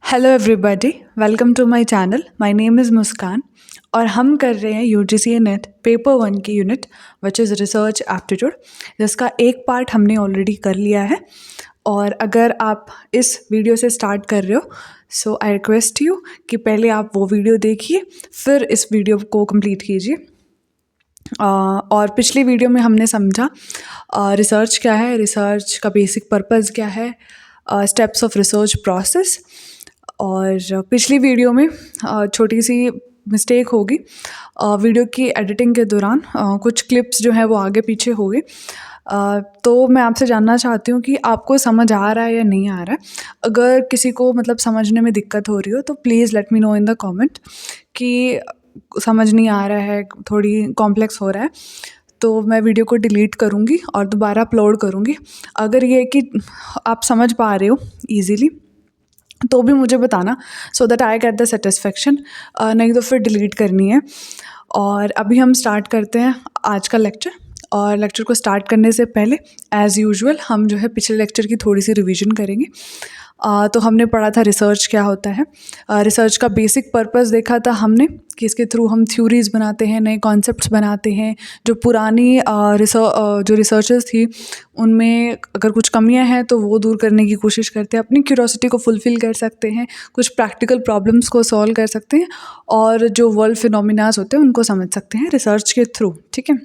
Hello everybody, welcome to my channel. My name is Muskan और हम कर रहे हैं यूजीसी नेट पेपर 1 की unit which is research aptitude, जिसका एक पार्ट हमने ऑलरेडी कर लिया है। और अगर आप इस वीडियो से स्टार्ट कर रहे हो सो आई रिक्वेस्ट यू कि पहले आप वो वीडियो देखिए, फिर इस वीडियो को कंप्लीट कीजिए। और पिछली वीडियो में हमने समझा रिसर्च क्या है, रिसर्च का बेसिक पर्पस क्या है, स्टेप्स ऑफ रिसर्च प्रोसेस। और पिछली वीडियो में छोटी सी मिस्टेक होगी, वीडियो की एडिटिंग के दौरान कुछ क्लिप्स जो हैं वो आगे पीछे हो गए। तो मैं आपसे जानना चाहती हूँ कि आपको समझ आ रहा है या नहीं आ रहा है। अगर किसी को मतलब समझने में दिक्कत हो रही हो तो please let me know in the comment कि समझ नहीं आ रहा है, थोड़ी कॉम्प्लेक्स हो रहा है, तो मैं वीडियो को डिलीट करूँगी और दोबारा अपलोड करूँगी। अगर ये है कि आप समझ पा रहे हो ईजीली तो भी मुझे बताना, so that I get the satisfaction, नहीं तो फिर डिलीट करनी है। और अभी हम स्टार्ट करते हैं आज का लेक्चर। और लेक्चर को स्टार्ट करने से पहले एज़ यूजुअल हम जो है पिछले लेक्चर की थोड़ी सी रिवीजन करेंगे। तो हमने पढ़ा था रिसर्च क्या होता है, रिसर्च का बेसिक पर्पस देखा था हमने कि इसके थ्रू हम थ्योरीज बनाते हैं, नए कॉन्सेप्ट्स बनाते हैं। जो पुरानी जो रिसर्चर्स थी उनमें अगर कुछ कमियां हैं तो वो दूर करने की कोशिश करते हैं, अपनी क्यूरोसिटी को फुलफ़िल कर सकते हैं, कुछ प्रैक्टिकल प्रॉब्लम्स को सॉल्व कर सकते हैं और जो वर्ल्ड फिनोमिनाज होते हैं उनको समझ सकते हैं रिसर्च के थ्रू। ठीक है,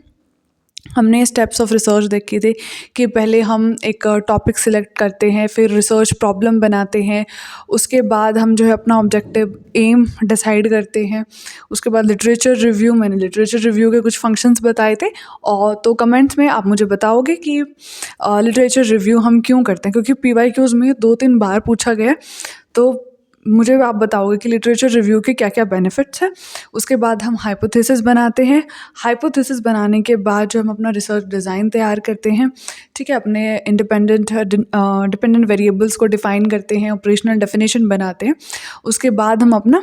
हमने स्टेप्स ऑफ रिसर्च देखे थे कि पहले हम एक टॉपिक सिलेक्ट करते हैं, फिर रिसर्च प्रॉब्लम बनाते हैं, उसके बाद हम जो है अपना ऑब्जेक्टिव एम डिसाइड करते हैं, उसके बाद लिटरेचर रिव्यू। मैंने लिटरेचर रिव्यू के कुछ फंक्शंस बताए थे और तो कमेंट्स में आप मुझे बताओगे कि लिटरेचर रिव्यू हम क्यों करते हैं, क्योंकि PYQs में 2-3 बार पूछा गया। तो मुझे आप बताओगे कि लिटरेचर रिव्यू के क्या क्या बेनिफिट्स हैं। उसके बाद हम हाइपोथेसिस बनाते हैं, हाइपोथेसिस बनाने के बाद जो हम अपना रिसर्च डिज़ाइन तैयार करते हैं, ठीक है, अपने डिपेंडेंट वेरिएबल्स को डिफ़ाइन करते हैं, ऑपरेशनल डेफिनेशन बनाते हैं। उसके बाद हम अपना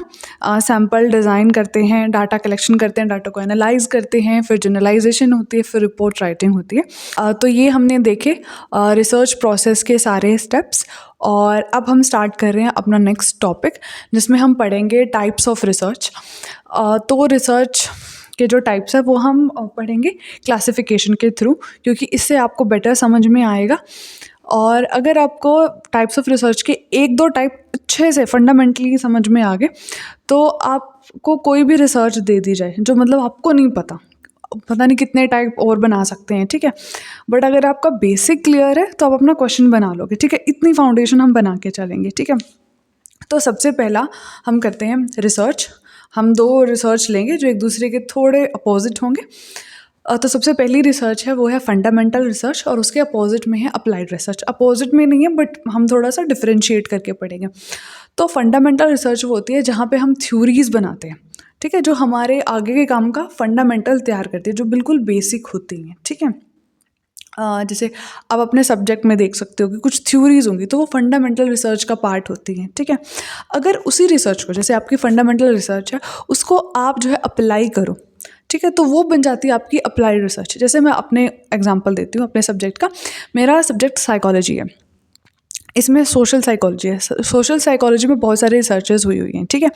सैम्पल डिज़ाइन करते हैं, डाटा कलेक्शन करते हैं, डाटा को एनालाइज करते हैं, फिर जनरलाइजेशन होती है, फिर रिपोर्ट राइटिंग होती है। तो ये हमने देखे रिसर्च प्रोसेस के सारे स्टेप्स। और अब हम स्टार्ट कर रहे हैं अपना नेक्स्ट टॉपिक, जिसमें हम पढ़ेंगे टाइप्स ऑफ रिसर्च। तो रिसर्च के जो टाइप्स है वो हम पढ़ेंगे क्लासिफिकेशन के थ्रू, क्योंकि इससे आपको बेटर समझ में आएगा। और अगर आपको टाइप्स ऑफ रिसर्च के 1-2 टाइप अच्छे से फंडामेंटली समझ में आ गए तो आपको कोई भी रिसर्च दे दी जाए जो मतलब आपको नहीं पता नहीं कितने टाइप और बना सकते हैं, ठीक है। बट अगर आपका बेसिक क्लियर है तो आप अपना क्वेश्चन बना लोगे, ठीक है। इतनी फाउंडेशन हम बना के चलेंगे, ठीक है। तो सबसे पहला हम करते हैं रिसर्च। हम 2 रिसर्च लेंगे जो एक दूसरे के थोड़े अपोजिट होंगे। तो सबसे पहली रिसर्च है वो है फंडामेंटल रिसर्च और उसके अपोजिट में है अप्लाइड रिसर्च। अपोजिट में नहीं है बट हम थोड़ा सा डिफरेंशिएट करके पढ़ेंगे। तो फंडामेंटल रिसर्च वो होती है जहाँ पे हम थ्योरीज बनाते हैं, ठीक है, जो हमारे आगे के काम का फंडामेंटल तैयार करती है, जो बिल्कुल बेसिक होती हैं, ठीक है। जैसे आप अपने सब्जेक्ट में देख सकते हो कि कुछ थ्योरीज होंगी तो वो फंडामेंटल रिसर्च का पार्ट होती हैं, ठीक है। अगर उसी रिसर्च को, जैसे आपकी फंडामेंटल रिसर्च है, उसको आप जो है अप्लाई करो, ठीक है, तो वो बन जाती है आपकी अप्लाइड रिसर्च। जैसे मैं अपने एग्जांपल देती हूँ अपने सब्जेक्ट का। मेरा सब्जेक्ट साइकोलॉजी है, इसमें सोशल साइकोलॉजी है। सोशल साइकोलॉजी में बहुत सारे रिसर्चेस हुई हैं, ठीक है।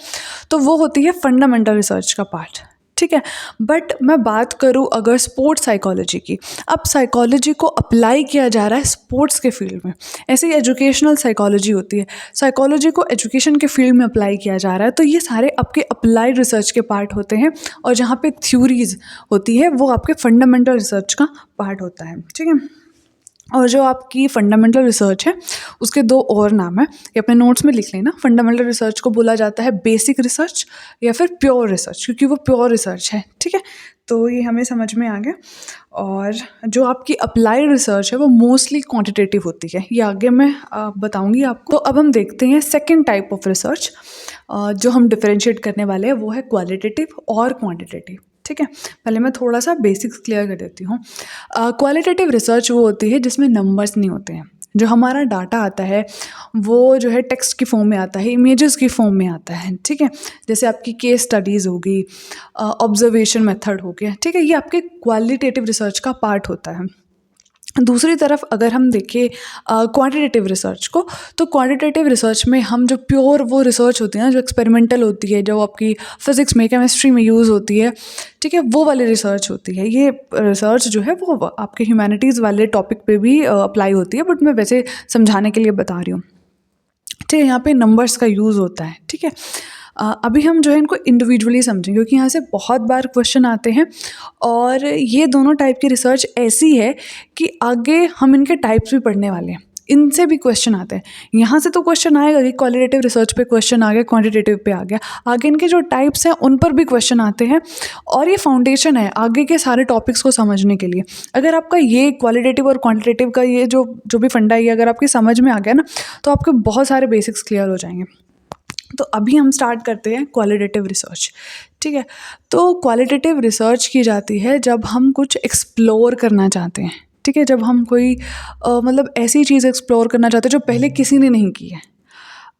तो वो होती है फंडामेंटल रिसर्च का पार्ट, ठीक है। बट मैं बात करूँ अगर स्पोर्ट्स साइकोलॉजी की, अब साइकोलॉजी को अप्लाई किया जा रहा है स्पोर्ट्स के फील्ड में। ऐसे ही एजुकेशनल साइकोलॉजी होती है, साइकोलॉजी को एजुकेशन के फील्ड में अप्लाई किया जा रहा है। तो ये सारे आपके अप्लाइड रिसर्च के पार्ट होते हैं और जहाँ पे थ्योरीज होती है वो आपके फंडामेंटल रिसर्च का पार्ट होता है, ठीक है। और जो आपकी फंडामेंटल रिसर्च है उसके 2 और नाम है, ये अपने नोट्स में लिख लेना। फंडामेंटल रिसर्च को बोला जाता है बेसिक रिसर्च या फिर प्योर रिसर्च, क्योंकि वो प्योर रिसर्च है, ठीक है। तो ये हमें समझ में आ गया। और जो आपकी अप्लाइड रिसर्च है वो मोस्टली क्वांटिटेटिव होती है, ये आगे मैं बताऊंगी आपको। तो अब हम देखते हैं सेकेंड टाइप ऑफ रिसर्च। जो हम डिफरेंशिएट करने वाले हैं वो है क्वालिटेटिव और क्वांटिटेटिव, ठीक है। पहले मैं थोड़ा सा बेसिक्स क्लियर कर देती हूँ। क्वालिटेटिव रिसर्च वो होती है जिसमें नंबर्स नहीं होते हैं। जो हमारा डाटा आता है वो जो है टेक्स्ट की फॉर्म में आता है, इमेजेस की फॉर्म में आता है, ठीक है। जैसे आपकी केस स्टडीज़ होगी, ऑब्जर्वेशन मेथड हो गया, ठीक है, ये आपके क्वालिटेटिव रिसर्च का पार्ट होता है। दूसरी तरफ अगर हम देखें क्वांटिटेटिव रिसर्च को, तो क्वांटिटेटिव रिसर्च में हम जो प्योर वो रिसर्च होती है ना, जो एक्सपेरिमेंटल होती है, जो आपकी फिजिक्स में केमिस्ट्री में यूज़ होती है, ठीक है, वो वाली रिसर्च होती है। ये रिसर्च जो है वो आपके ह्यूमैनिटीज़ वाले टॉपिक पे भी अप्लाई होती है, बट मैं वैसे समझाने के लिए बता रही हूँ। ठीक है, यहाँ पे नंबर्स का यूज़ होता है। ठीक है, अभी हम जो है इनको इंडिविजुअली समझेंगे, क्योंकि यहाँ से बहुत बार क्वेश्चन आते हैं और ये दोनों टाइप की रिसर्च ऐसी है कि आगे हम इनके टाइप्स भी पढ़ने वाले हैं, इनसे भी क्वेश्चन आते हैं। यहाँ से तो क्वेश्चन आएगा कि क्वालिटेटिव रिसर्च पे क्वेश्चन आ गया, क्वांटिटेटिव पे आ गया, आगे इनके जो टाइप्स हैं उन पर भी क्वेश्चन आते हैं, और ये फाउंडेशन है आगे के सारे टॉपिक्स को समझने के लिए। अगर आपका ये क्वालिटेटिव और क्वांटिटेटिव का ये जो जो भी फंडा है, ये अगर आपकी समझ में आ गया ना, तो आपके बहुत सारे बेसिक्स क्लियर हो जाएंगे। तो अभी हम स्टार्ट करते हैं क्वालिटेटिव रिसर्च। ठीक है, तो क्वालिटेटिव रिसर्च की जाती है जब हम कुछ एक्सप्लोर करना चाहते हैं। ठीक है, जब हम कोई मतलब ऐसी चीज़ एक्सप्लोर करना चाहते हैं जो पहले किसी ने नहीं की है,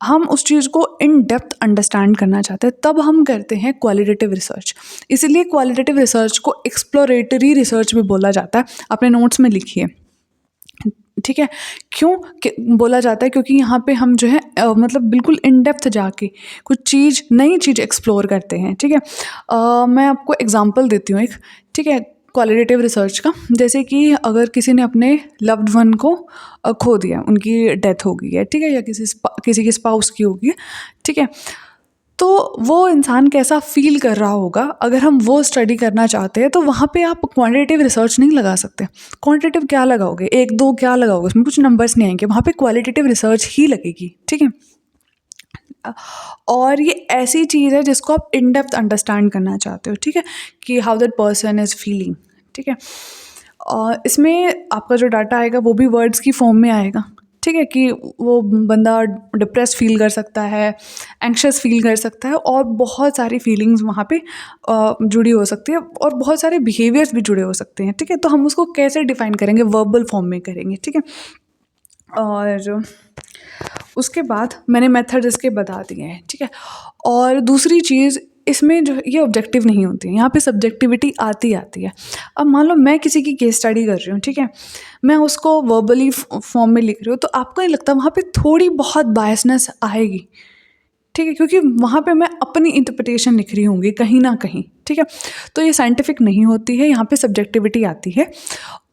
हम उस चीज़ को इन डेप्थ अंडरस्टैंड करना चाहते हैं, तब हम करते हैं क्वालिटेटिव रिसर्च। इसीलिए क्वालिटेटिव रिसर्च को एक्सप्लोरेटरी रिसर्च भी बोला जाता है। अपने नोट्स में लिखिए। ठीक है, क्यों बोला जाता है? क्योंकि यहाँ पे हम जो है मतलब बिल्कुल इन डेप्थ जाके कुछ चीज़, नई चीज़ एक्सप्लोर करते हैं। ठीक है, मैं आपको एग्जांपल देती हूँ एक। ठीक है, क्वालिटेटिव रिसर्च का, जैसे कि अगर किसी ने अपने लव्ड वन को खो दिया, उनकी डेथ हो गई है, ठीक है, या किसी की स्पाउस की होगी है, ठीक है, तो वो इंसान कैसा फील कर रहा होगा, अगर हम वो स्टडी करना चाहते हैं, तो वहाँ पे आप क्वांटिटेटिव रिसर्च नहीं लगा सकते। क्वांटिटेटिव क्या लगाओगे, एक दो क्या लगाओगे, उसमें कुछ नंबर्स नहीं आएंगे, वहाँ पे क्वालिटेटिव रिसर्च ही लगेगी। ठीक है, और ये ऐसी चीज़ है जिसको आप इन डेप्थ अंडरस्टैंड करना चाहते हो। ठीक है, कि how that person is feeling. ठीक है, और इसमें आपका जो डाटा आएगा वो भी वर्ड्स की फॉर्म में आएगा। ठीक है, कि वो बंदा डिप्रेस फील कर सकता है, एंक्शस फील कर सकता है, और बहुत सारी फीलिंग्स वहाँ पे जुड़ी हो सकती है, और बहुत सारे बिहेवियर्स भी जुड़े हो सकते हैं। ठीक है, तो हम उसको कैसे डिफाइन करेंगे? वर्बल फॉर्म में करेंगे। ठीक है, और उसके बाद मैंने मेथड इसके बता दिए हैं। ठीक है, और दूसरी चीज़, इसमें जो ये ऑब्जेक्टिव नहीं होती है, यहाँ पे सब्जेक्टिविटी आती है। अब मान लो मैं किसी की केस स्टडी कर रही हूँ, ठीक है, मैं उसको वर्बली फॉर्म में लिख रही हूँ, तो आपको नहीं लगता वहाँ पे थोड़ी बहुत बायसनेस आएगी? ठीक है, क्योंकि वहाँ पे मैं अपनी इंटरप्रिटेशन लिख रही होंगी कहीं ना कहीं। ठीक है, तो ये साइंटिफिक नहीं होती है, यहाँ पे सब्जेक्टिविटी आती है।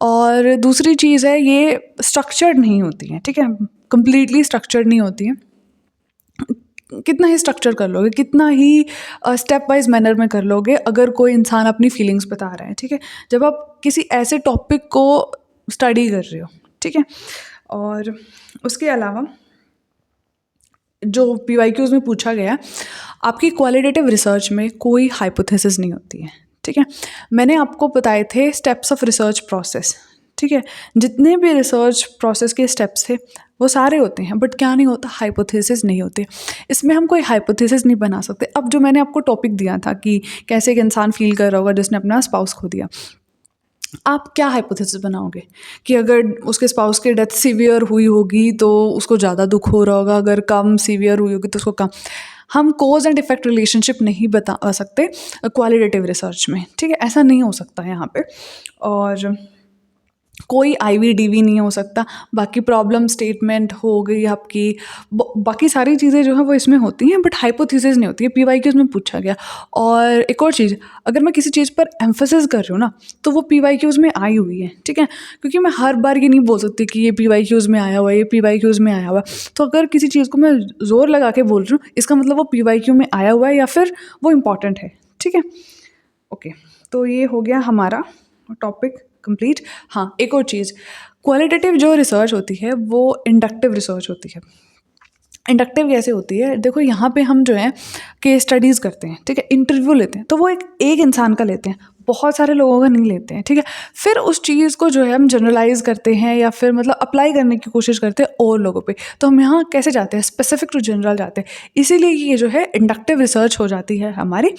और दूसरी चीज़ है, ये स्ट्रक्चर्ड नहीं होती है। ठीक है, कंप्लीटली स्ट्रक्चर्ड नहीं होती है। कितना ही स्ट्रक्चर कर लोगे, कितना ही स्टेप वाइज मैनर में कर लोगे, अगर कोई इंसान अपनी फीलिंग्स बता रहा है। ठीक है, जब आप किसी ऐसे टॉपिक को स्टडी कर रहे हो। ठीक है, और उसके अलावा जो PYQs में पूछा गया, आपकी क्वालिटेटिव रिसर्च में कोई हाइपोथेसिस नहीं होती है। ठीक है, मैंने आपको बताए थे स्टेप्स ऑफ रिसर्च प्रोसेस। ठीक है, जितने भी रिसर्च प्रोसेस के स्टेप्स थे वो सारे होते हैं, बट क्या नहीं होता? हाइपोथेसिस नहीं होते। इसमें हम कोई हाइपोथेसिस नहीं बना सकते। अब जो मैंने आपको टॉपिक दिया था कि कैसे एक इंसान फील कर रहा होगा जिसने अपना स्पाउस खो दिया, आप क्या हाइपोथेसिस बनाओगे? कि अगर उसके स्पाउस की डेथ सीवियर हुई होगी तो उसको ज़्यादा दुख हो रहा होगा, अगर कम सीवियर हुई होगी तो उसको कम। हम कोज एंड इफेक्ट रिलेशनशिप नहीं बता सकते क्वालिटेटिव रिसर्च में। ठीक है, ऐसा नहीं हो सकता है यहाँ पे। और कोई IVDV नहीं हो सकता। बाकी प्रॉब्लम स्टेटमेंट हो गई आपकी, बाकी सारी चीज़ें जो है वो इसमें होती हैं, बट हाइपोथेसिस नहीं होती है। PYQs में पूछा गया। और एक और चीज़, अगर मैं किसी चीज़ पर एम्फेसिस कर रही हूँ ना, तो वो PYQs में आई हुई है। ठीक है, क्योंकि मैं हर बार ये नहीं बोल सकती कि ये PYQs में आया हुआ है, ये PYQs में आया हुआ है। तो अगर किसी चीज़ को मैं ज़ोर लगा के बोल रही हूँ, इसका मतलब वो PYQ में आया हुआ है या फिर वो इम्पॉर्टेंट है। ठीक है, ओके, तो ये हो गया हमारा टॉपिक कंप्लीट। हाँ, एक और चीज़, क्वालिटेटिव जो रिसर्च होती है वो इंडक्टिव रिसर्च होती है। इंडक्टिव कैसे होती है? देखो, यहाँ पे हम जो है केस स्टडीज़ करते हैं। ठीक है, इंटरव्यू लेते हैं, तो वो एक इंसान का लेते हैं, बहुत सारे लोगों का नहीं लेते हैं। ठीक है, फिर उस चीज़ को जो है हम जनरलाइज करते हैं, या फिर मतलब अप्लाई करने की कोशिश करते हैं और लोगों पे। तो हम यहाँ कैसे जाते हैं? स्पेसिफिक टू जनरल जाते हैं। इसीलिए ये जो है इंडक्टिव रिसर्च हो जाती है हमारी।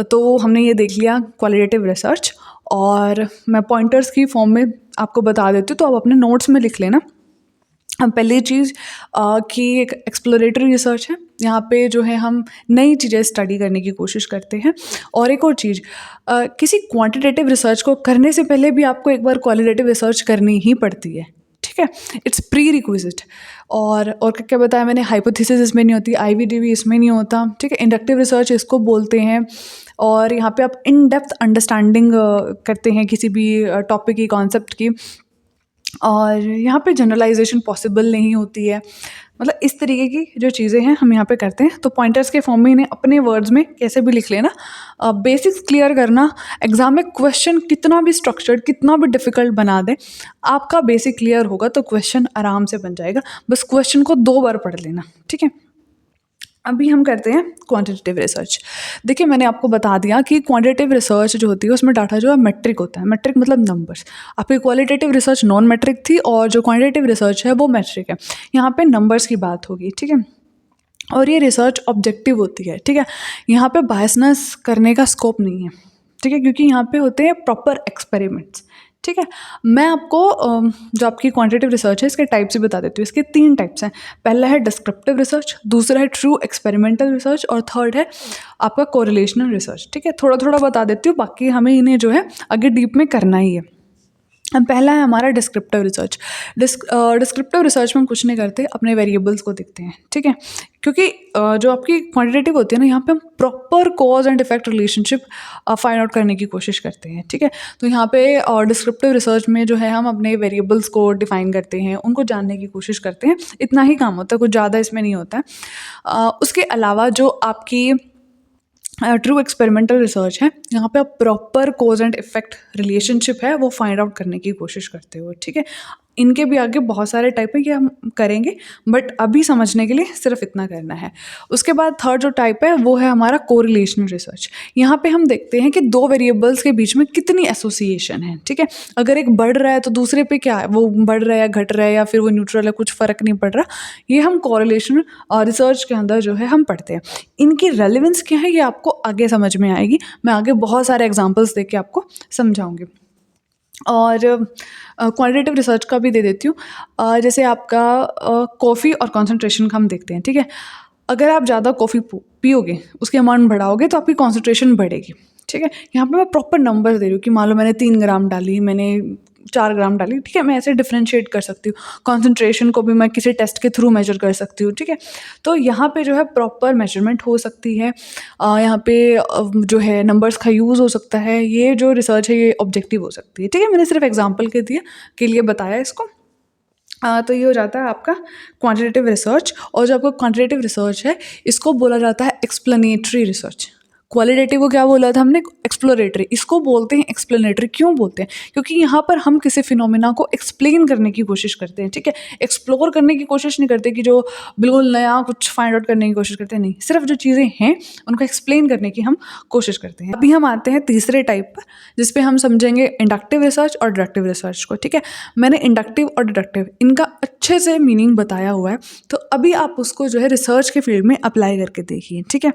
तो हमने ये देख लिया क्वालिटेटिव रिसर्च, और मैं पॉइंटर्स की फॉर्म में आपको बता देती हूँ, तो आप अपने नोट्स में लिख लेना। पहली चीज़ कि एक एक्सप्लोरेटरी रिसर्च है, यहाँ पे जो है हम नई चीज़ें स्टडी करने की कोशिश करते हैं। और एक और चीज़, किसी क्वांटिटेटिव रिसर्च को करने से पहले भी आपको एक बार क्वालिटेटिव रिसर्च करनी ही पड़ती है, ठीक है? It's pre requisite. और क्या क्या बताया मैंने, हाइपोथेसिस इसमें नहीं होती, आईवीडीवी इसमें नहीं होता, ठीक है? इंडक्टिव रिसर्च इसको बोलते हैं। और यहाँ पे आप इन डेप्थ अंडरस्टैंडिंग करते हैं किसी भी टॉपिक की, कॉन्सेप्ट की। और यहाँ पे जनरलाइजेशन पॉसिबल नहीं होती है। मतलब इस तरीके की जो चीज़ें हैं हम यहाँ पे करते हैं। तो पॉइंटर्स के फॉर्म में इन्हें अपने वर्ड्स में कैसे भी लिख लेना। बेसिक्स क्लियर करना, एग्जाम में क्वेश्चन कितना भी स्ट्रक्चर्ड, कितना भी डिफिकल्ट बना दें, आपका बेसिक क्लियर होगा तो क्वेश्चन आराम से बन जाएगा। बस क्वेश्चन को 2 बार पढ़ लेना, ठीक है? अभी हम करते हैं क्वांटिटेटिव रिसर्च। देखिए, मैंने आपको बता दिया कि क्वांटिटेटिव रिसर्च जो होती है उसमें डाटा जो है मेट्रिक होता है। मेट्रिक मतलब नंबर्स। आपकी क्वालिटेटिव रिसर्च नॉन मेट्रिक थी और जो क्वांटिटेटिव रिसर्च है वो मेट्रिक है। यहाँ पे नंबर्स की बात होगी, ठीक है? और ये रिसर्च ऑब्जेक्टिव होती है, ठीक है? यहाँ पे बायसनेस करने का स्कोप नहीं है, ठीक है? क्योंकि यहाँ पे होते हैं प्रॉपर एक्सपेरिमेंट्स, ठीक है? मैं आपको जो आपकी क्वांटिटेटिव रिसर्च है इसके टाइप्स ही बता देती हूँ। इसके 3 टाइप्स हैं। पहला है डिस्क्रिप्टिव रिसर्च, दूसरा है ट्रू एक्सपेरिमेंटल रिसर्च और थर्ड है आपका कोरिलेशनल रिसर्च, ठीक है? थोड़ा थोड़ा बता देती हूँ, बाकी हमें इन्हें जो है आगे डीप में करना ही है। अब पहला है हमारा डिस्क्रिप्टिव रिसर्च। डिस्क्रिप्टिव रिसर्च में हम कुछ नहीं करते, अपने वेरिएबल्स को देखते हैं, ठीक है? क्योंकि जो आपकी क्वांटिटेटिव होती है ना, यहाँ पे हम proper cause and effect relationship find out करने की कोशिश करते हैं, ठीक है? तो यहाँ पे डिस्क्रिप्टिव रिसर्च में जो है हम अपने वेरिएबल्स को डिफाइन करते हैं, उनको जानने की कोशिश करते हैं। इतना ही काम होता है, कुछ ज़्यादा इसमें नहीं होता है। उसके अलावा जो आपकी ट्रू एक्सपेरिमेंटल रिसर्च है, यहाँ पे आप proper cause and effect relationship है वो फाइंड आउट करने की कोशिश करते हो, ठीक है? इनके भी आगे बहुत सारे टाइप है, ये हम करेंगे, बट अभी समझने के लिए सिर्फ इतना करना है। उसके बाद थर्ड जो टाइप है वो है हमारा कोरिलेशनल रिसर्च। यहाँ पे हम देखते हैं कि 2 वेरिएबल्स के बीच में कितनी एसोसिएशन है, ठीक है? अगर एक बढ़ रहा है तो दूसरे पे क्या है, वो बढ़ रहा है या घट रहा है या फिर वो न्यूट्रल है, कुछ फ़र्क नहीं पड़ रहा। ये हम कोरिलेशनल रिसर्च के अंदर जो है हम पढ़ते हैं। इनकी रेलिवेंस क्या है ये आपको आगे समझ में आएगी। मैं आगे बहुत सारे एग्जांपल्स दे के आपको समझाऊंगी। और क्वांटिटेटिव रिसर्च का भी दे देती हूँ। जैसे आपका कॉफ़ी और कंसंट्रेशन का हम देखते हैं, ठीक है? अगर आप ज़्यादा कॉफ़ी पियोगे, उसकी अमाउंट बढ़ाओगे तो आपकी कंसंट्रेशन बढ़ेगी, ठीक है? यहाँ पे मैं प्रॉपर नंबर दे रही हूँ कि मान लो मैंने 3 ग्राम डाली, मैंने 4 ग्राम डाली, ठीक है? मैं ऐसे डिफ्रेंशिएट कर सकती हूँ। कंसंट्रेशन को भी मैं किसी टेस्ट के थ्रू मेजर कर सकती हूँ, ठीक है? तो यहाँ पे जो है प्रॉपर मेजरमेंट हो सकती है। यहाँ पे जो है नंबर्स का यूज़ हो सकता है। ये जो रिसर्च है ये ऑब्जेक्टिव हो सकती है, ठीक है? मैंने सिर्फ एग्जांपल के लिए बताया इसको। तो ये हो जाता है आपका क्वांटिटेटिव रिसर्च। और जो आपका क्वांटिटेटिव रिसर्च है इसको बोला जाता है एक्सप्लेनेटरी रिसर्च। क्वालिटेटिव को क्या बोला था हमने, एक्सप्लोरेटरी। इसको बोलते हैं एक्सप्लेनेटरी। क्यों बोलते हैं? क्योंकि यहाँ पर हम किसी फिनोमिना को एक्सप्लेन करने की कोशिश करते हैं, ठीक है? एक्सप्लोर करने की कोशिश नहीं करते कि जो बिल्कुल नया कुछ फाइंड आउट करने की कोशिश करते हैं, नहीं। सिर्फ जो चीज़ें हैं उनको एक्सप्लेन करने की हम कोशिश करते हैं। अभी हम आते हैं तीसरे टाइप पर, जिसपे हम समझेंगे इंडक्टिव रिसर्च और डिडक्टिव रिसर्च को, ठीक है? मैंने इंडक्टिव और डिडक्टिव इनका अच्छे से मीनिंग बताया हुआ है, तो अभी आप उसको जो है रिसर्च के फील्ड में अप्लाई करके देखिए, ठीक है?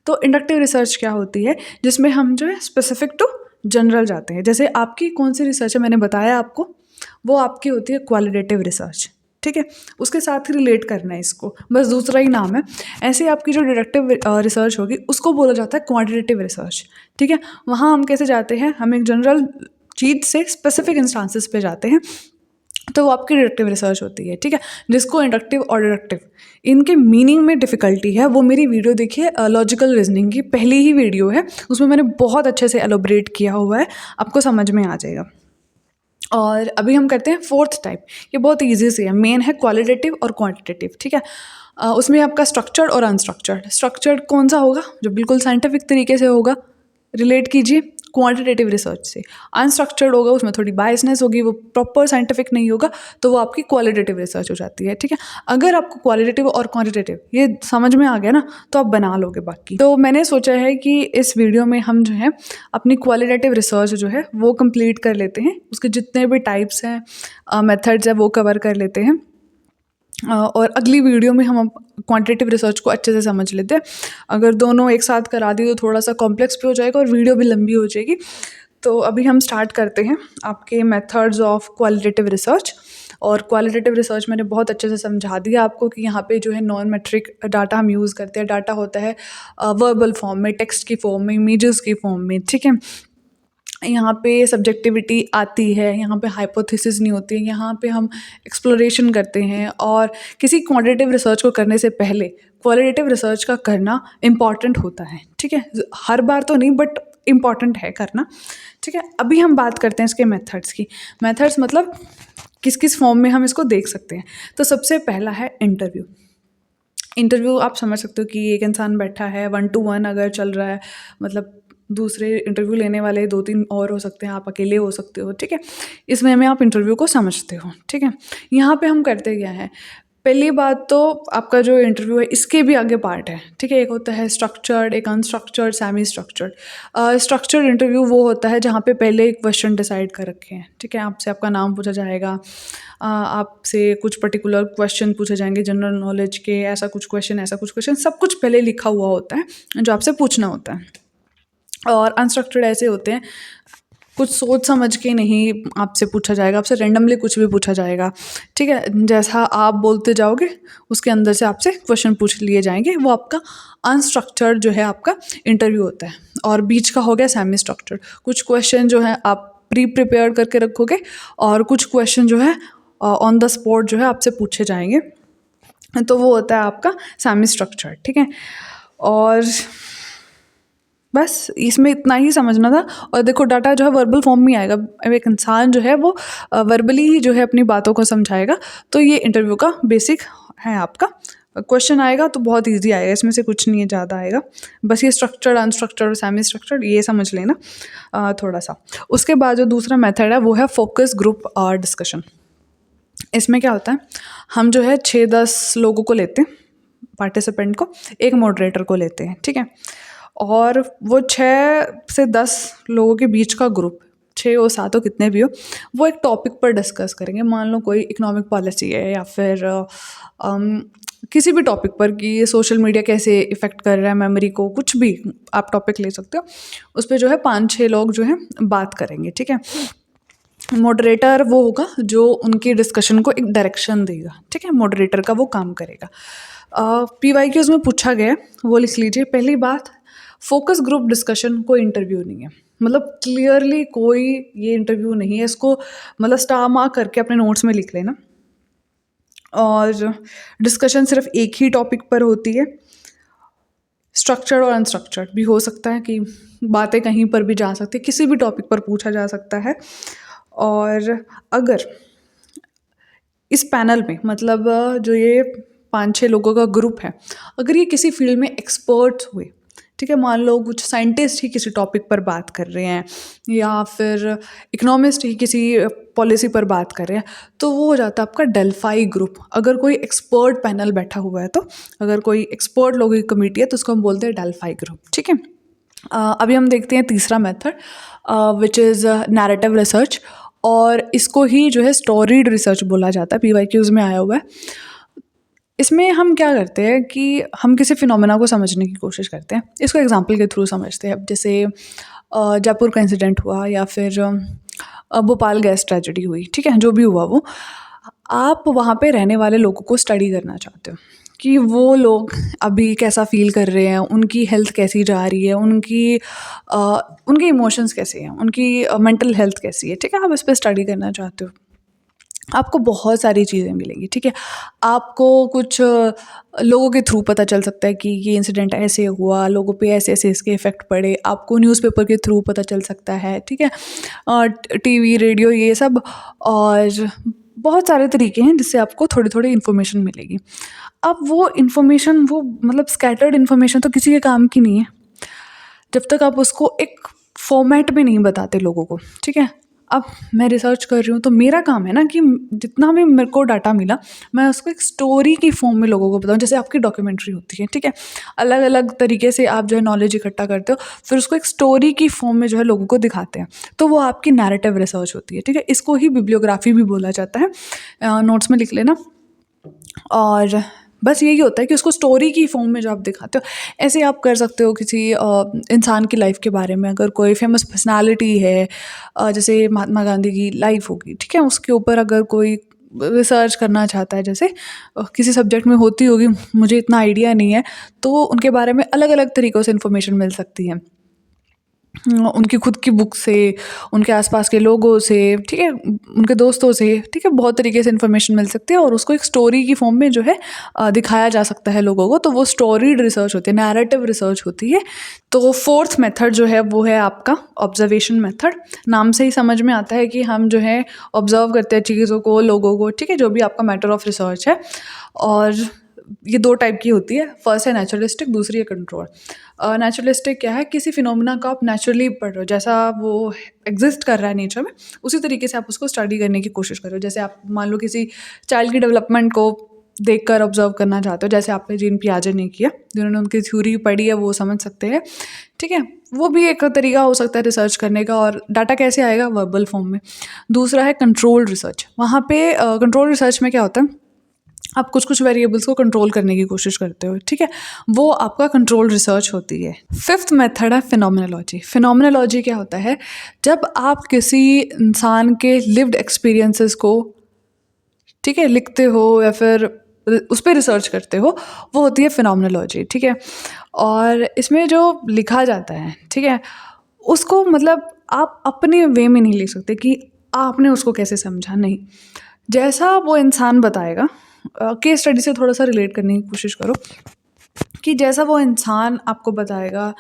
तो इंडक्टिव रिसर्च क्या होती है, जिसमें हम जो है स्पेसिफिक टू जनरल जाते हैं। जैसे आपकी कौन सी रिसर्च है मैंने बताया आपको, वो आपकी होती है क्वालिटेटिव रिसर्च, ठीक है? उसके साथ ही रिलेट करना है इसको, बस दूसरा ही नाम है। ऐसे आपकी जो डिडक्टिव रिसर्च होगी उसको बोला जाता है क्वांटिटेटिव रिसर्च, ठीक है? वहाँ हम कैसे जाते हैं, हम एक जनरल चीज़ से स्पेसिफिक इंस्टांसेस पे जाते हैं, तो वो आपकी डिडक्टिव रिसर्च होती है, ठीक है? जिसको इंडक्टिव और डिडक्टिव इनके मीनिंग में डिफ़िकल्टी है, वो मेरी वीडियो देखिए, लॉजिकल रीजनिंग की पहली ही वीडियो है, उसमें मैंने बहुत अच्छे से एलोबरेट किया हुआ है, आपको समझ में आ जाएगा। और अभी हम करते हैं फोर्थ टाइप। ये बहुत ईजी सी है, मेन है क्वालिटेटिव और क्वांटिटेटिव, ठीक है? उसमें आपका स्ट्रक्चर्ड और अनस्ट्रक्चर्ड। स्ट्रक्चर्ड कौन सा होगा, जो बिल्कुल साइंटिफिक तरीके से होगा, रिलेट कीजिए क्वांटिटेटिव रिसर्च से। अनस्ट्रक्चर्ड होगा, उसमें थोड़ी बायसनेस होगी, वो प्रॉपर साइंटिफिक नहीं होगा, तो वो आपकी क्वालिटेटिव रिसर्च हो जाती है, ठीक है? अगर आपको क्वालिटेटिव और क्वांटिटेटिव ये समझ में आ गया ना, तो आप बना लोगे बाकी। तो मैंने सोचा है कि इस वीडियो में हम जो है अपनी क्वालिटेटिव रिसर्च जो है वो कंप्लीट कर लेते हैं, उसके जितने भी टाइप्स हैं, मेथड्स हैं, वो कवर कर लेते हैं। और अगली वीडियो में हम क्वांटिटेटिव रिसर्च को अच्छे से समझ लेते हैं। अगर दोनों एक साथ करा दी तो थोड़ा सा कॉम्प्लेक्स भी हो जाएगा और वीडियो भी लंबी हो जाएगी। तो अभी हम स्टार्ट करते हैं आपके मेथड्स ऑफ क्वालिटेटिव रिसर्च। और क्वालिटेटिव रिसर्च मैंने बहुत अच्छे से समझा दिया आपको कि यहाँ पे जो है नॉन मेट्रिक डाटा हम यूज़ करते हैं। डाटा होता है वर्बल फॉर्म में, टेक्स्ट की फॉर्म में, इमेजेस की फॉर्म में, ठीक है। यहाँ पे सब्जेक्टिविटी आती है, यहाँ पे हाइपोथेसिस नहीं होती है, यहाँ पे हम एक्सप्लोरेशन करते हैं। और किसी क्वांटिटेटिव रिसर्च को करने से पहले क्वालिटेटिव रिसर्च का करना इम्पॉर्टेंट होता है, ठीक है। हर बार तो नहीं, बट इम्पॉर्टेंट है करना, ठीक है। अभी हम बात करते हैं इसके मेथड्स की। मेथड्स मतलब किस किस फॉर्म में हम इसको देख सकते हैं। तो सबसे पहला है इंटरव्यू। इंटरव्यू आप समझ सकते हो कि एक इंसान बैठा है, 1 to 1 अगर चल रहा है, मतलब दूसरे इंटरव्यू लेने वाले 2-3 और हो सकते हैं, आप अकेले हो सकते हो, ठीक है। इस वे में आप इंटरव्यू को समझते हो, ठीक है। यहाँ पे हम करते क्या हैं, पहली बात तो आपका जो इंटरव्यू है इसके भी आगे पार्ट है, ठीक है। एक होता है स्ट्रक्चर्ड, एक unstructured, semi structured. Structured interview वो होता है जहाँ पे पहले एक क्वेश्चन डिसाइड कर रखे हैं, ठीक है। आपसे आपका नाम पूछा जाएगा, आपसे कुछ पर्टिकुलर क्वेश्चन पूछे जाएंगे जनरल नॉलेज के, ऐसा कुछ क्वेश्चन, ऐसा कुछ क्वेश्चन, सब कुछ पहले लिखा हुआ होता है जो आपसे पूछना होता है। और अनस्ट्रक्चर्ड ऐसे होते हैं, कुछ सोच समझ के नहीं आपसे पूछा जाएगा, आपसे रैंडमली कुछ भी पूछा जाएगा, ठीक है। जैसा आप बोलते जाओगे उसके अंदर से आपसे क्वेश्चन पूछ लिए जाएंगे, वो आपका अनस्ट्रक्चर्ड जो है आपका इंटरव्यू होता है। और बीच का हो गया सेमी स्ट्रक्चर्ड, कुछ क्वेश्चन जो है आप प्री प्रिपेयर करके रखोगे और कुछ क्वेश्चन जो है ऑन द स्पॉट जो है आपसे पूछे जाएंगे, तो वो होता है आपका सेमी स्ट्रक्चर्ड, ठीक है। और बस इसमें इतना ही समझना था। और देखो डाटा जो है वर्बल फॉर्म में आएगा, अब एक इंसान जो है वो वर्बली ही जो है अपनी बातों को समझाएगा। तो ये इंटरव्यू का बेसिक है आपका। क्वेश्चन आएगा तो बहुत इजी आएगा, इसमें से कुछ नहीं ज़्यादा आएगा, बस ये स्ट्रक्चर्ड, अनस्ट्रक्चर्ड, सेमी स्ट्रक्चर्ड ये समझ लेना थोड़ा सा। उसके बाद जो दूसरा मेथड है वो है फोकस ग्रुप और डिस्कशन। इसमें क्या होता है, हम जो है 6-10 लोगों को लेते हैं, पार्टिसिपेंट को, एक मॉडरेटर को लेते हैं, ठीक है। और वो 6 से 10 लोगों के बीच का ग्रुप, 6 और 7 हो कितने भी हो, वो एक टॉपिक पर डिस्कस करेंगे। मान लो कोई इकोनॉमिक पॉलिसी है या फिर किसी भी टॉपिक पर कि सोशल मीडिया कैसे इफ़ेक्ट कर रहा है मेमोरी को, कुछ भी आप टॉपिक ले सकते हो। उस पर जो है 5-6 लोग जो है बात करेंगे, ठीक है। मॉडरेटर वो होगा जो उनकी डिस्कशन को एक डायरेक्शन देगा, ठीक है। मॉडरेटर का वो काम करेगा। PYQs में पूछा गया है, वो लिख लीजिए। पहली बात, फोकस ग्रुप डिस्कशन कोई इंटरव्यू नहीं है, मतलब क्लियरली कोई ये इंटरव्यू नहीं है। इसको मतलब स्टार मार्क करके अपने नोट्स में लिख लेना। और डिस्कशन सिर्फ एक ही टॉपिक पर होती है। स्ट्रक्चर्ड और अनस्ट्रक्चर्ड भी हो सकता है कि बातें कहीं पर भी जा सकती है, किसी भी टॉपिक पर पूछा जा सकता है। और अगर इस पैनल में मतलब जो ये 5-6 लोगों का ग्रुप है, अगर ये किसी फील्ड में एक्सपर्ट्स हुए, ठीक है, मान लो कुछ साइंटिस्ट ही किसी टॉपिक पर बात कर रहे हैं या फिर इकोनॉमिस्ट ही किसी पॉलिसी पर बात कर रहे हैं, तो वो हो जाता है आपका डेल्फाई ग्रुप। अगर कोई एक्सपर्ट पैनल बैठा हुआ है, तो अगर कोई एक्सपर्ट लोगों की कमेटी है तो उसको हम बोलते हैं डेल्फाई ग्रुप, ठीक है। अभी हम देखते हैं तीसरा method, which is narrative research. और इसको ही जो है स्टोरीड रिसर्च बोला जाता है, PYQs में आया हुआ है। इसमें हम क्या करते हैं कि हम किसी फिनोमेना को समझने की कोशिश करते हैं, इसको एग्जांपल के थ्रू समझते हैं। अब जैसे जयपुर का इंसिडेंट हुआ या फिर भोपाल गैस ट्रेजेडी हुई, ठीक है, जो भी हुआ वो, आप वहाँ पे रहने वाले लोगों को स्टडी करना चाहते हो कि वो लोग अभी कैसा फील कर रहे हैं, उनकी हेल्थ कैसी जा रही है, उनके इमोशंस कैसे हैं, उनकी मेंटल हेल्थ कैसी है, ठीक है। आप इस पर स्टडी करना चाहते हो, आपको बहुत सारी चीज़ें मिलेंगी, ठीक है। आपको कुछ लोगों के थ्रू पता चल सकता है कि ये इंसिडेंट ऐसे हुआ, लोगों पे ऐसे ऐसे इसके इफ़ेक्ट पड़े। आपको न्यूज़पेपर के थ्रू पता चल सकता है, ठीक है, टीवी, रेडियो, ये सब। और बहुत सारे तरीके हैं जिससे आपको थोड़ी थोड़ी इन्फॉर्मेशन मिलेगी। अब वो इन्फॉर्मेशन, वो मतलब स्कैटर्ड इन्फॉर्मेशन तो किसी के काम की नहीं है जब तक आप उसको एक फॉर्मेट में नहीं बताते लोगों को, ठीक है। अब मैं रिसर्च कर रही हूँ तो मेरा काम है ना कि जितना भी मेरे को डाटा मिला मैं उसको एक स्टोरी की फॉर्म में लोगों को बताऊँ, जैसे आपकी डॉक्यूमेंट्री होती है, ठीक है। अलग अलग तरीके से आप जो है नॉलेज इकट्ठा करते हो, फिर उसको एक स्टोरी की फॉर्म में जो है लोगों को दिखाते हैं, तो वो आपकी नैरेटिव रिसर्च होती है, ठीक है। इसको ही बिब्लियोग्राफी भी बोला जाता है, नोट्स में लिख लेना। और बस यही होता है कि उसको स्टोरी की फॉर्म में जो आप दिखाते हो, ऐसे आप कर सकते हो किसी इंसान की लाइफ के बारे में। अगर कोई फेमस पर्सनालिटी है, जैसे महात्मा गांधी की लाइफ होगी, ठीक है, उसके ऊपर अगर कोई रिसर्च करना चाहता है, जैसे किसी सब्जेक्ट में होती होगी, मुझे इतना आइडिया नहीं है, तो उनके बारे में अलग अलग तरीक़ों से इन्फॉर्मेशन मिल सकती है। उनकी खुद की बुक से, उनके आसपास के लोगों से, ठीक है, उनके दोस्तों से, ठीक है, बहुत तरीके से इन्फॉर्मेशन मिल सकती है और उसको एक स्टोरी की फॉर्म में जो है दिखाया जा सकता है लोगों को, तो वो स्टोरीड रिसर्च होती है, नैरेटिव रिसर्च होती है। तो फोर्थ मेथड जो है वो है आपका ऑब्जर्वेशन मेथड। नाम से ही समझ में आता है कि हम जो है ऑब्जर्व करते हैं चीज़ों को, लोगों को, ठीक है, जो भी आपका मैटर ऑफ रिसर्च है। और ये दो टाइप की होती है, फर्स्ट है नेचुरलिस्टिक, दूसरी है कंट्रोल। नेचुरलिस्टिक क्या है, किसी फिनोमिना को आप नेचुरली पढ़ रहे हो, जैसा वो एग्जिस्ट कर रहा है नेचर में, उसी तरीके से आप उसको स्टडी करने की कोशिश कर रहे हो। जैसे आप मान लो किसी चाइल्ड की डेवलपमेंट को देखकर ऑब्जर्व करना चाहते हो, जैसे आपने जीन पियाजे ने किया, जिन्होंने उनकी थ्योरी पढ़ी है वो समझ सकते हैं, ठीक है, वो भी एक तरीका हो सकता है रिसर्च करने का। और डाटा कैसे आएगा, वर्बल फॉर्म में। दूसरा है कंट्रोल रिसर्च। वहाँ पे कंट्रोल रिसर्च में क्या होता है, आप कुछ कुछ वेरिएबल्स को कंट्रोल करने की कोशिश करते हो, ठीक है, वो आपका कंट्रोल रिसर्च होती है। फिफ्थ मेथड है फिनोमिनोलॉजी। फिनोमिनोलॉजी क्या होता है, जब आप किसी इंसान के लिव्ड एक्सपीरियंसेस को, ठीक है, लिखते हो या फिर उस पर रिसर्च करते हो, वो होती है फिनोमिनोलॉजी, ठीक है। और इसमें जो लिखा जाता है, ठीक है, उसको मतलब आप अपने वे में नहीं लिख सकते कि आपने उसको कैसे समझा, नहीं, जैसा वो इंसान बताएगा। केस स्टडी से थोड़ा सा रिलेट करने की कोशिश करो कि जैसा वो इंसान आपको बताएगा,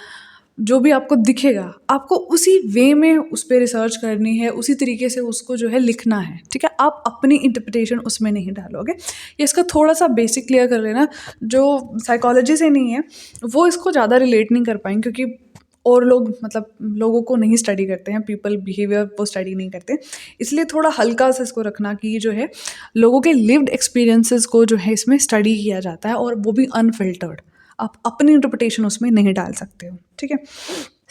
जो भी आपको दिखेगा, आपको उसी वे में उस पर रिसर्च करनी है, उसी तरीके से उसको जो है लिखना है, ठीक है, आप अपनी इंटरप्रिटेशन उसमें नहीं डालोगे। ये इसका थोड़ा सा बेसिक क्लियर कर लेना, जो साइकोलॉजी से नहीं है वो इसको ज़्यादा रिलेट नहीं कर पाएंगे, क्योंकि और लोग मतलब लोगों को नहीं स्टडी करते हैं, पीपल बिहेवियर वो स्टडी नहीं करते, इसलिए थोड़ा हल्का सा इसको रखना कि ये जो है लोगों के लिव्ड एक्सपीरियंसेस को जो है इसमें स्टडी किया जाता है, और वो भी अनफिल्टर्ड, आप अपनी इंटरप्रिटेशन उसमें नहीं डाल सकते हो, ठीक है।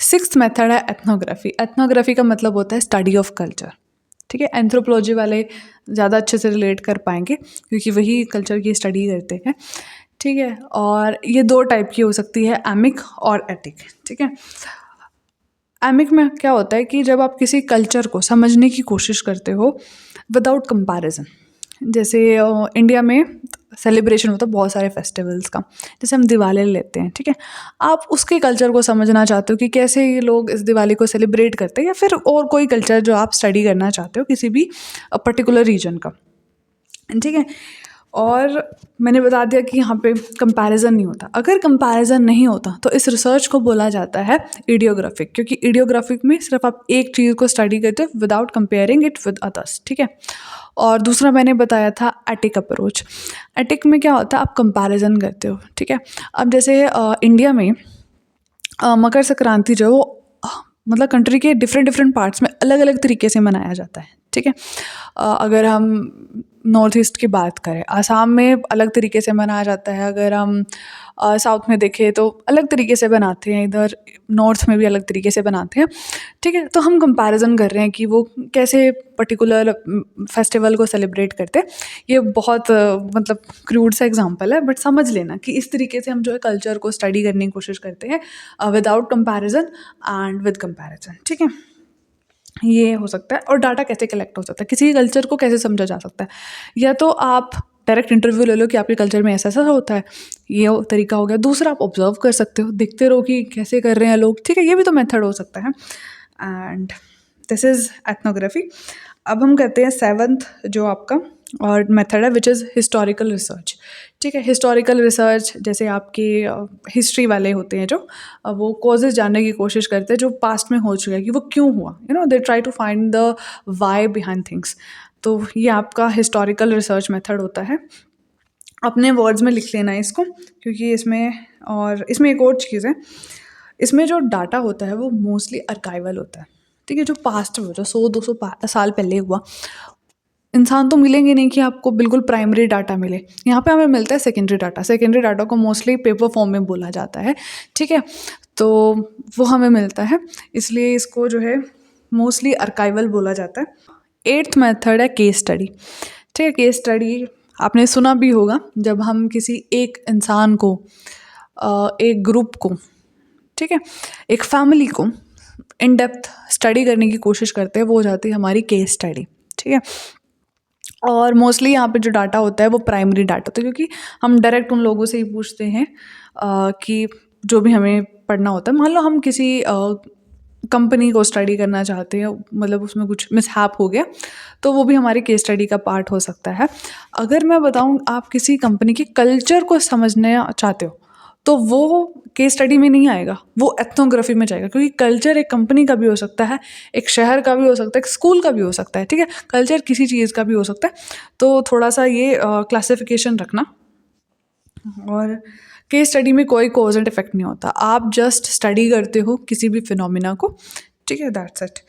सिक्स्थ मेथड है एथनोग्राफी। एथनोग्राफी का मतलब होता है स्टडी ऑफ कल्चर, ठीक है, एंथ्रोपोलॉजी वाले ज़्यादा अच्छे से रिलेट कर पाएंगे क्योंकि वही कल्चर की स्टडी करते हैं, ठीक है। और ये दो टाइप की हो सकती है, एमिक और एटिक, ठीक है। एमिक में क्या होता है कि जब आप किसी कल्चर को समझने की कोशिश करते हो विदाउट कंपैरिजन, जैसे इंडिया में सेलिब्रेशन होता है बहुत सारे फेस्टिवल्स का, जैसे हम दिवाली लेते हैं, ठीक है, आप उसके कल्चर को समझना चाहते हो कि कैसे ये लोग इस दिवाली को सेलिब्रेट करते हैं, या फिर और कोई कल्चर जो आप स्टडी करना चाहते हो किसी भी पर्टिकुलर रीजन का, ठीक है। और मैंने बता दिया कि यहाँ पे कंपैरिजन नहीं होता। अगर कंपैरिजन नहीं होता तो इस रिसर्च को बोला जाता है इडियोग्राफिक, क्योंकि इडियोग्राफिक में सिर्फ आप एक चीज़ को स्टडी करते हो without comparing it with others, ठीक है। और दूसरा मैंने बताया था एटिक अप्रोच। एटिक में क्या होता है, आप कंपैरिजन करते हो, ठीक है। अब जैसे इंडिया में मकर संक्रांति जो है वो मतलब कंट्री के डिफरेंट पार्ट्स में अलग अलग तरीके से मनाया जाता है, ठीक है। अगर हम नॉर्थ ईस्ट की बात करें, आसाम में अलग तरीके से मनाया जाता है, अगर हम साउथ में देखें तो अलग तरीके से बनाते हैं, इधर नॉर्थ में भी अलग तरीके से बनाते हैं, ठीक है। तो हम कंपैरिजन कर रहे हैं कि वो कैसे पर्टिकुलर फेस्टिवल को सेलिब्रेट करते हैं। ये बहुत मतलब क्रूड सा एग्जांपल है, बट समझ लेना कि इस तरीके से हम जो है कल्चर को स्टडी करने की कोशिश करते हैं without comparison and with comparison, ठीक है। ये हो सकता है। और डाटा कैसे कलेक्ट हो सकता है, किसी कल्चर को कैसे समझा जा सकता है, या तो आप डायरेक्ट इंटरव्यू ले लो कि आपके कल्चर में ऐसा ऐसा होता है, ये तरीका हो गया। दूसरा, आप ऑब्जर्व कर सकते हो, देखते रहो कि कैसे कर रहे हैं लोग, ठीक है, ये भी तो मेथड हो सकता है। And this is ethnography. अब हम कहते हैं सेवंथ जो आपका और मेथड है विच इज़ हिस्टोरिकल रिसर्च, ठीक है। हिस्टोरिकल रिसर्च जैसे आपके हिस्ट्री वाले होते हैं जो वो कॉजेज़ जानने की कोशिश करते हैं जो पास्ट में हो चुका है, कि वो क्यों हुआ, they try to find the why behind things. तो ये आपका हिस्टोरिकल रिसर्च मेथड होता है। अपने वर्ड्स में लिख लेना है इसको, क्योंकि इसमें एक और चीज़ है, इसमें जो डाटा होता है वो मोस्टली आर्काइवल होता है, ठीक है। जो पास्ट में जो 100-200 साल पहले हुआ, इंसान तो मिलेंगे नहीं कि आपको बिल्कुल प्राइमरी डाटा मिले। यहाँ पे हमें मिलता है सेकेंडरी डाटा। सेकेंडरी डाटा को मोस्टली पेपर फॉर्म में बोला जाता है, ठीक है, तो वो हमें मिलता है, इसलिए इसको जो है मोस्टली आर्काइवल बोला जाता है। एट्थ मेथड है केस स्टडी, ठीक है। केस स्टडी आपने सुना भी होगा, जब हम किसी एक इंसान को, एक ग्रुप को, ठीक है, एक फैमिली को इन डेप्थ स्टडी करने की कोशिश करते हैं, वो हो जाती है हमारी केस स्टडी, ठीक है। और मोस्टली यहाँ पे जो डाटा होता है वो प्राइमरी डाटा होता है, क्योंकि हम डायरेक्ट उन लोगों से ही पूछते हैं कि जो भी हमें पढ़ना होता है। मान लो हम किसी कंपनी को स्टडी करना चाहते हैं, मतलब उसमें कुछ मिसहैप हो गया, तो वो भी हमारी केस स्टडी का पार्ट हो सकता है। अगर मैं बताऊँ, आप किसी कंपनी के कल्चर को समझना चाहते हो तो वो केस स्टडी में नहीं आएगा, वो एथनोग्राफी में जाएगा, क्योंकि कल्चर एक कंपनी का भी हो सकता है, एक शहर का भी हो सकता है, एक स्कूल का भी हो सकता है, ठीक है। कल्चर किसी चीज़ का भी हो सकता है, तो थोड़ा सा ये क्लासिफिकेशन रखना। और केस स्टडी में कोई कॉज एंड इफेक्ट नहीं होता, आप जस्ट स्टडी करते हो किसी भी फिनोमिना को, ठीक है, दैट्स इट।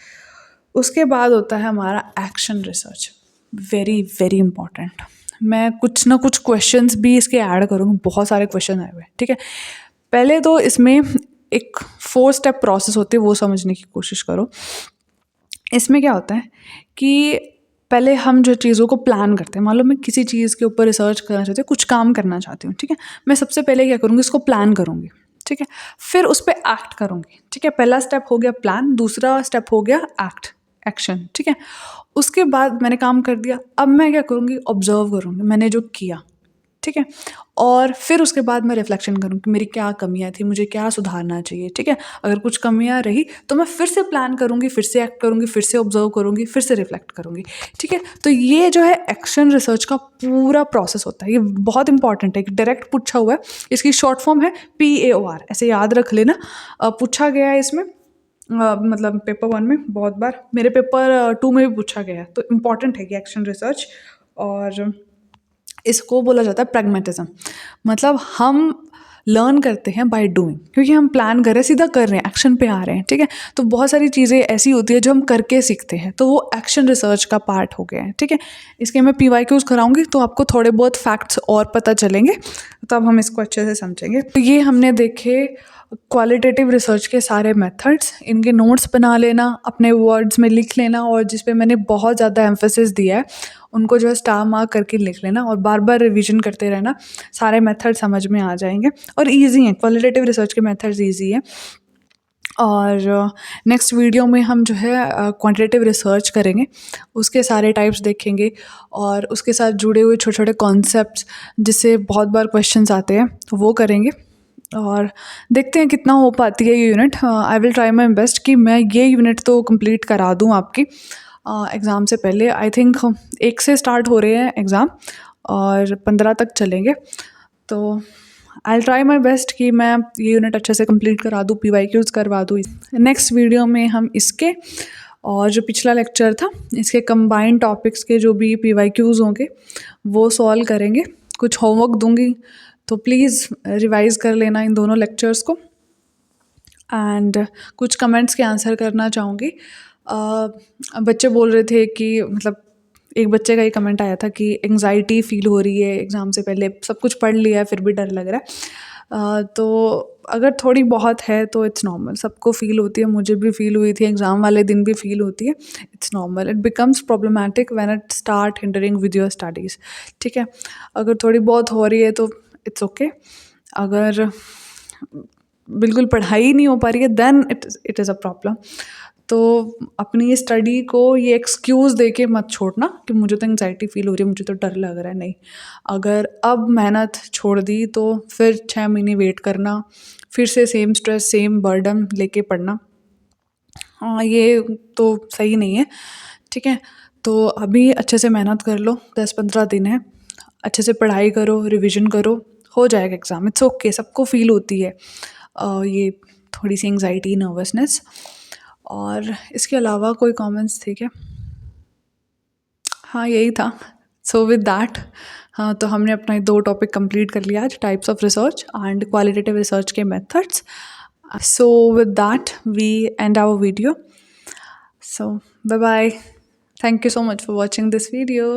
उसके बाद होता है हमारा action research, very very important. मैं कुछ ना कुछ क्वेश्चंस भी इसके ऐड करूँगी, बहुत सारे क्वेश्चन आए हुए हैं, ठीक है। पहले तो इसमें एक 4 स्टेप प्रोसेस होती है, वो समझने की कोशिश करो। इसमें क्या होता है कि पहले हम जो चीज़ों को प्लान करते हैं, मान लो मैं किसी चीज़ के ऊपर रिसर्च करना चाहती हूँ, कुछ काम करना चाहती हूँ, ठीक है। मैं सबसे पहले क्या करूँगी, इसको प्लान करूँगी, ठीक है। फिर उस पर एक्ट करूँगी, ठीक है। पहला स्टेप हो गया प्लान, दूसरा स्टेप हो गया एक्शन, ठीक है। उसके बाद मैंने काम कर दिया, अब मैं क्या करूँगी, ऑब्जर्व करूँगी मैंने जो किया, ठीक है। और फिर उसके बाद मैं रिफ्लेक्शन करूँ कि मेरी क्या कमियाँ थी, मुझे क्या सुधारना चाहिए, ठीक है। अगर कुछ कमियाँ रही तो मैं फिर से प्लान करूँगी, फिर से एक्ट करूँगी, फिर से ऑब्जर्व करूँगी, फिर से रिफ्लेक्ट करूँगी, ठीक है। तो ये जो है एक्शन रिसर्च का पूरा प्रोसेस होता है, ये बहुत इंपॉर्टेंट है, डायरेक्ट पूछा हुआ है। इसकी शॉर्ट फॉर्म है PAOR, ऐसे याद रख लेना। पूछा गया है इसमें, मतलब पेपर 1 में बहुत बार, मेरे पेपर 2 में भी पूछा गया है, तो इम्पॉर्टेंट है कि एक्शन रिसर्च। और इसको बोला जाता है प्रैग्मेटिज्म, मतलब हम लर्न करते हैं बाय डूइंग, क्योंकि हम प्लान कर रहे हैं, सीधा कर रहे हैं, एक्शन पे आ रहे हैं, ठीक है। तो बहुत सारी चीज़ें ऐसी होती है जो हम करके सीखते हैं, तो वो एक्शन रिसर्च का पार्ट हो गया है, ठीक है। इसके मैं PYQs कराऊंगी तो आपको थोड़े बहुत फैक्ट्स और पता चलेंगे, तब हम इसको अच्छे से समझेंगे। तो ये हमने देखे क्वालिटेटिव रिसर्च के सारे मेथड्स, इनके नोट्स बना लेना, अपने वर्ड्स में लिख लेना, और जिस पे मैंने बहुत ज़्यादा एम्फेसिस दिया है उनको जो है स्टार मार्क करके लिख लेना, और बार बार रिवीजन करते रहना, सारे मेथड समझ में आ जाएंगे। और इजी हैं, क्वालिटेटिव रिसर्च के मेथड्स इजी हैं। और नेक्स्ट वीडियो में हम जो है क्वांटिटेटिव रिसर्च करेंगे, उसके सारे टाइप्स देखेंगे, और उसके साथ जुड़े हुए छोटे छोटे कॉन्सेप्ट्स जिससे बहुत बार क्वेश्चंस आते हैं, तो वो करेंगे। और देखते हैं कितना हो पाती है ये unit. I will try my best कि मैं ये यूनिट तो कंप्लीट करा दूँ आपकी एग्ज़ाम से पहले। आई थिंक 1 से स्टार्ट हो रहे हैं एग्ज़ाम और 15 तक चलेंगे, तो आई ट्राई माई बेस्ट कि मैं ये यूनिट अच्छे से कंप्लीट करा दूँ, PYQs करवा दूँ। नेक्स्ट वीडियो में हम इसके और जो पिछला लेक्चर था इसके कंबाइंड टॉपिक्स के जो भी PYQs होंगे वो सॉल्व करेंगे। कुछ होमवर्क दूंगी, तो प्लीज़ रिवाइज कर लेना इन दोनों लेक्चर्स को। एंड कुछ कमेंट्स के आंसर करना चाहूँगी। बच्चे बोल रहे थे कि, मतलब एक बच्चे का ही कमेंट आया था कि एंग्जाइटी फील हो रही है एग्ज़ाम से पहले, सब कुछ पढ़ लिया है फिर भी डर लग रहा है। तो अगर थोड़ी बहुत है तो इट्स नॉर्मल, सबको फील होती है, मुझे भी फील हुई थी, एग्ज़ाम वाले दिन भी फील होती है, it's normal. It becomes problematic when it start hindering with your studies, ठीक है। अगर थोड़ी बहुत हो रही है तो इट्स ओके। अगर बिल्कुल पढ़ाई ही नहीं हो पा रही है then it is a problem. तो अपनी स्टडी को ये एक्सक्यूज़ दे के मत छोड़ना कि मुझे तो एंग्जाइटी फील हो रही है, मुझे तो डर लग रहा है, नहीं। अगर अब मेहनत छोड़ दी तो फिर 6 महीने वेट करना, फिर से सेम स्ट्रेस सेम बर्डन लेके पढ़ना, हाँ ये तो सही नहीं है, ठीक है। तो अभी अच्छे से मेहनत कर लो, 10-15 दिन है, अच्छे से पढ़ाई करो, रिवीजन करो, हो जाएगा एग्ज़ाम, इट्स ओके। सबको फील होती है ये थोड़ी सी एंग्जाइटी, नर्वसनेस। और इसके अलावा कोई कमेंट्स थे क्या? हाँ यही था। सो विद दैट, हाँ तो हमने अपना ये 2 टॉपिक कंप्लीट कर लिया आज, types of research and qualitative research के methods. So with that we end our video. So bye bye. Thank you so much for watching this video.